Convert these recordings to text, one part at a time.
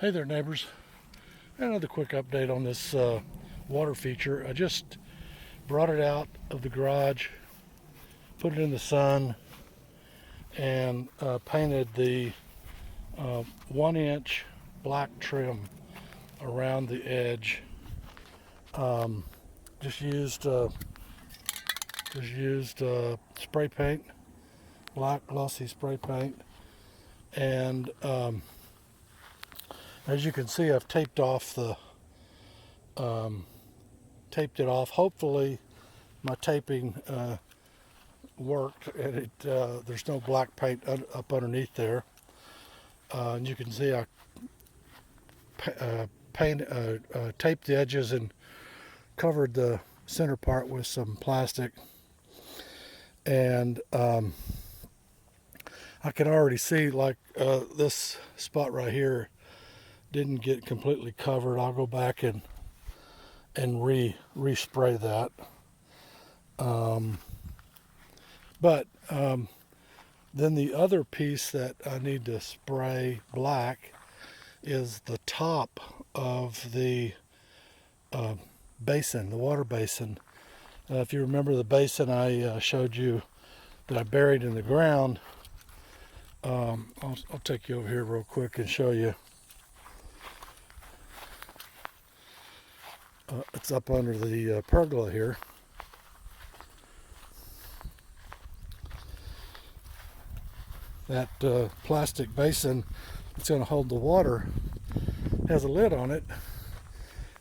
Hey there, neighbors. Another quick update on this water feature. I just brought it out of the garage, put it in the sun, and painted the 1-inch black trim around the edge. Just used spray paint, black glossy spray paint, and as you can see, I've taped it off. Hopefully, my taping worked, and there's no black paint up underneath there. And you can see I taped the edges and covered the center part with some plastic. And I can already see, like, this spot right here didn't get completely covered. I'll go back and respray that. Then the other piece that I need to spray black is the top of the basin, the water basin. If you remember the basin I showed you that I buried in the ground, I'll take you over here real quick and show you. It's up under the pergola here. That plastic basin that's going to hold the water has a lid on it,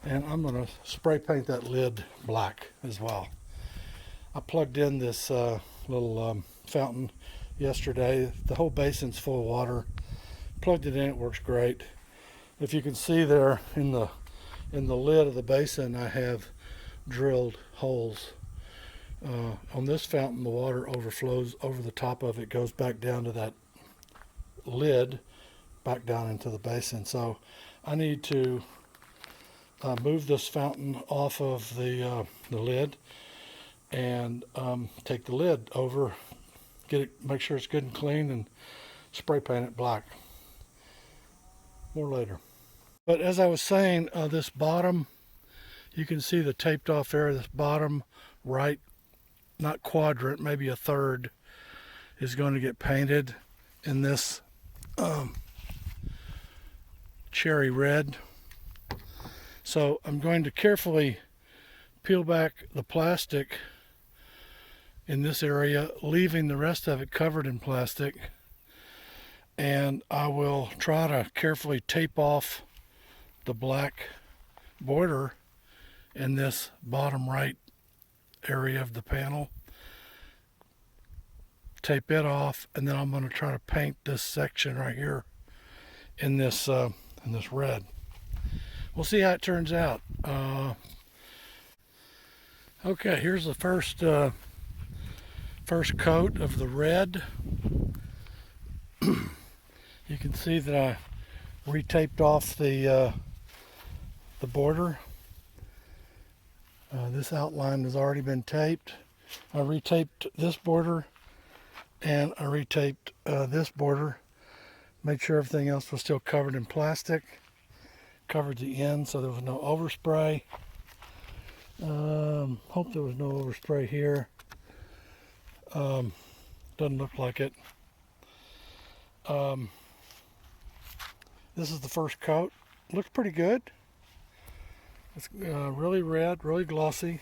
and I'm going to spray paint that lid black as well. I plugged in this little fountain yesterday. The whole basin's full of water. Plugged it in, it works great. If you can see there in the lid of the basin, I have drilled holes. On this fountain, the water overflows over the top of it, goes back down to that lid, back down into the basin. So I need to move this fountain off of the lid and take the lid over, make sure it's good and clean, and spray paint it black. More later. But as I was saying, this bottom, you can see the taped off area. This bottom right, not quadrant, maybe a third, is going to get painted in this cherry red. So I'm going to carefully peel back the plastic in this area, leaving the rest of it covered in plastic, and I will try to carefully tape off the black border in this bottom right area of the panel. Tape it off, and then I'm going to try to paint this section right here in this red. We'll see how it turns out. Okay, here's the first coat of the red. You can see that I retaped off the border. This outline has already been taped. I retaped this border, and I retaped this border. Made sure everything else was still covered in plastic. Covered the end so there was no overspray. Hope there was no overspray here. Doesn't look like it. This is the first coat. Looks pretty good. It's really red, really glossy.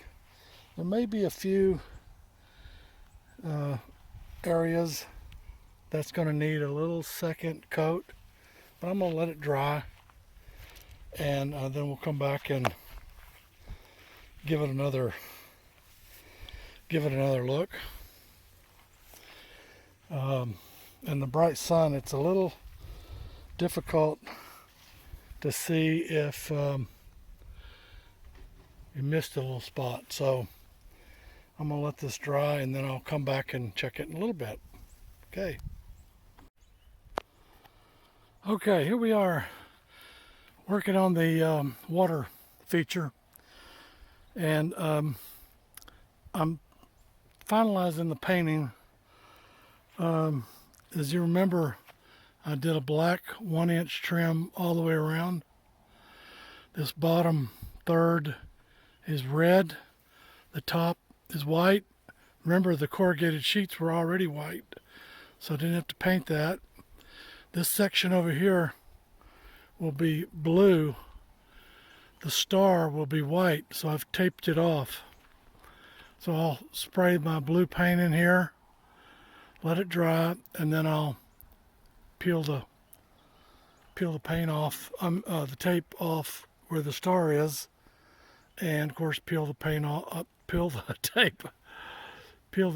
There may be a few areas that's going to need a little second coat, but I'm going to let it dry, and then we'll come back and give it another look. In the bright sun, it's a little difficult to see if you missed a little spot. So I'm going to let this dry, and then I'll come back and check it in a little bit. Okay, here we are working on the water feature, and I'm finalizing the painting. As you remember, I did a black 1-inch trim all the way around. This bottom third is red. The top is white. Remember, the corrugated sheets were already white, so I didn't have to paint that. This section over here will be blue. The star will be white, so I've taped it off. So I'll spray my blue paint in here, let it dry, and then I'll peel the paint off, the tape off where the star is, and of course peel the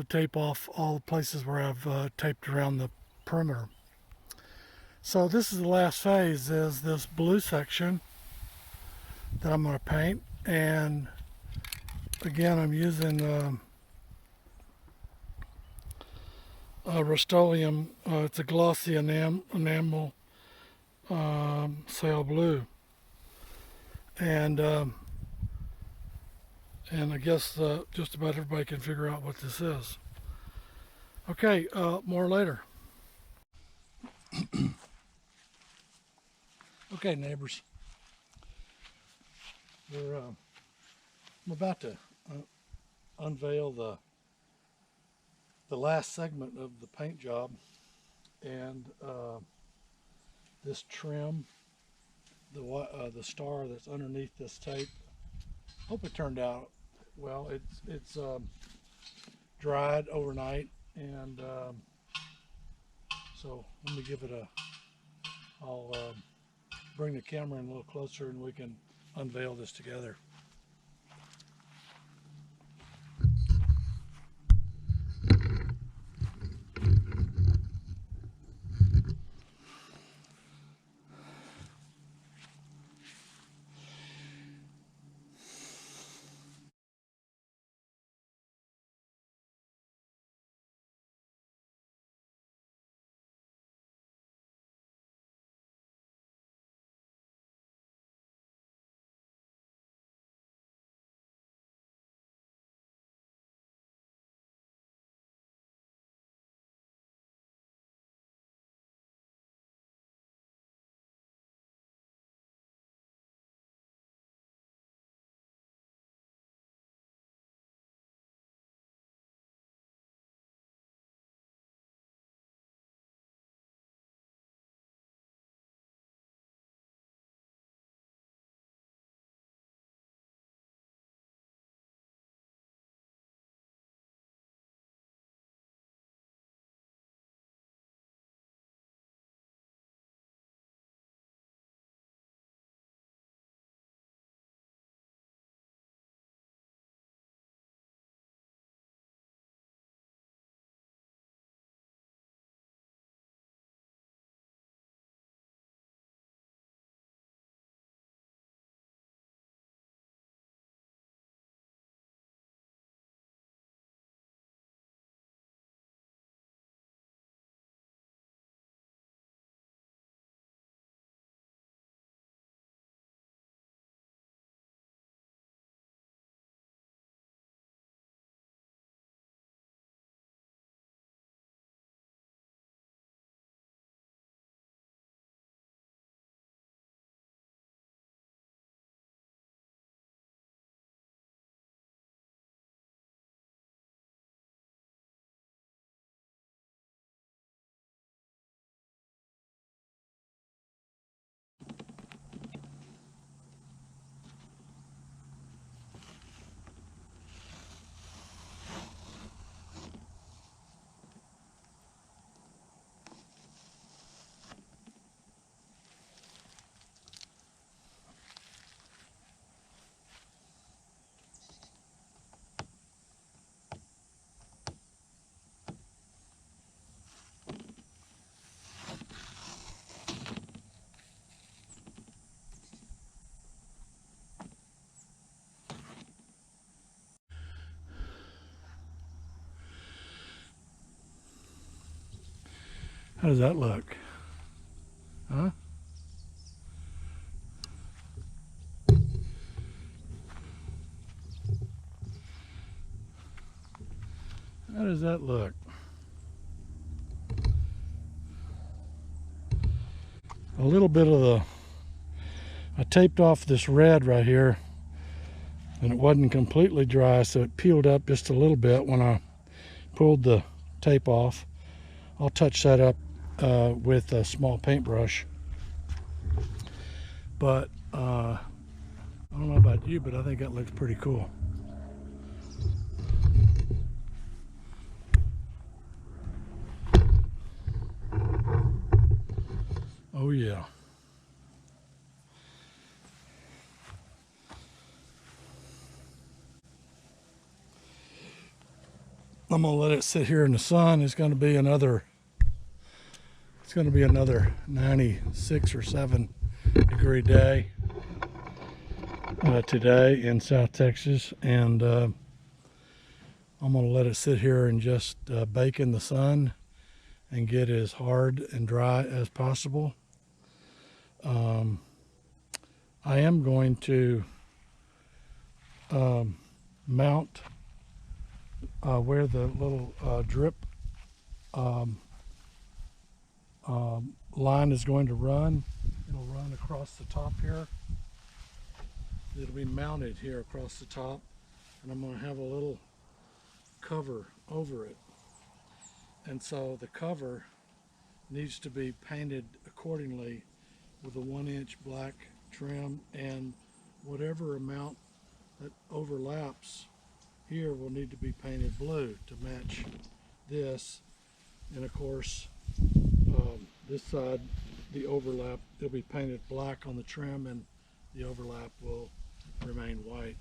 tape off all the places where I've taped around the perimeter. So this is the last phase, is this blue section that I'm going to paint. And again, I'm using Rust-Oleum. It's a glossy enamel sail blue, and I guess just about everybody can figure out what this is. Okay, more later. Okay, neighbors, I'm about to unveil the last segment of the paint job, and this trim, the star that's underneath this tape. Hope it turned out well. It's dried overnight, and so let me give it I'll bring the camera in a little closer and we can unveil this together. How does that look? Huh? How does that look? little bit of the, I taped off this red right here, and it wasn't completely dry, so it peeled up just a little bit when I pulled the tape off. I'll touch that up with a small paintbrush. But I don't know about you, but I think that looks pretty cool. Oh yeah. I'm gonna let it sit here in the sun. It's gonna be another 96 or 7 degree day today in South Texas, and I'm gonna let it sit here and just bake in the sun and get as hard and dry as possible. I am going to mount where the little drip line is going to run. It'll run across the top here. It'll be mounted here across the top, and I'm going to have a little cover over it. And so the cover needs to be painted accordingly with a 1-inch black trim, and whatever amount that overlaps here will need to be painted blue to match this. And of course, this side, the overlap, it'll be painted black on the trim, and the overlap will remain white.